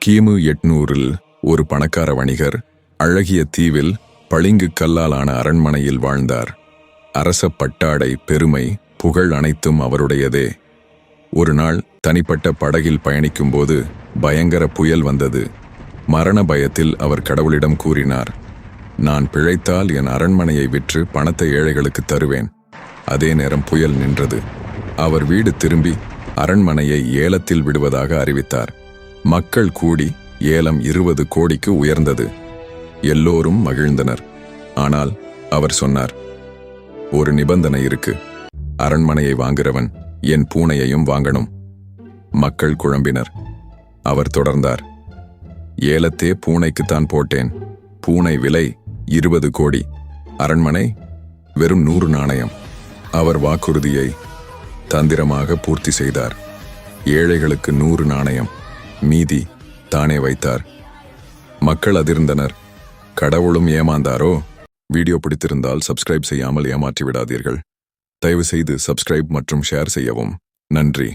கிமு 800இல் ஒரு பணக்கார வணிகர் அழகிய தீவில் பளிங்கு கல்லாலான அரண்மனையில் வாழ்ந்தார். அரச பட்டாடை, பெருமை, புகழ் அனைத்தும் அவருடையதே. ஒரு நாள் தனிப்பட்ட படகில் பயணிக்கும்போது பயங்கர புயல் வந்தது. மரண பயத்தில் அவர் கடவுளிடம் கூறினார், நான் பிழைத்தால் என் அரண்மனையை விற்று பணத்தை ஏழைகளுக்கு தருவேன். அதே நேரம் புயல் நின்றது. அவர் வீடு திரும்பி அரண்மனையை ஏலத்தில் விடுவதாக அறிவித்தார். மக்கள் கூடி ஏலம் 20 கோடிக்கு உயர்ந்தது. எல்லோரும் மகிழ்ந்தனர். ஆனால் அவர் சொன்னார், ஒரு நிபந்தனை இருக்கு. அரண்மனையை வாங்குறவன் என் பூனையையும் வாங்கணும். மக்கள் குழம்பினர். அவர் தொடர்ந்தார், ஏலத்தே பூனைக்குத்தான் போட்டேன். பூனை விலை 20 கோடி, அரண்மனை வெறும் 100 நாணயம். அவர் வாக்குறுதியை தந்திரமாக பூர்த்தி செய்தார். ஏழைகளுக்கு 100 நாணயம், மீதி தானே வைத்தார். மக்கள் அதிர்ந்தனர். கடவுளும் ஏமாந்தாரோ? வீடியோ பிடித்திருந்தால் சப்ஸ்கிரைப் செய்யாமல் ஏமாற்றி விடாதீர்கள். தயவு செய்து சப்ஸ்கிரைப் மற்றும் ஷேர் செய்யவும். நன்றி.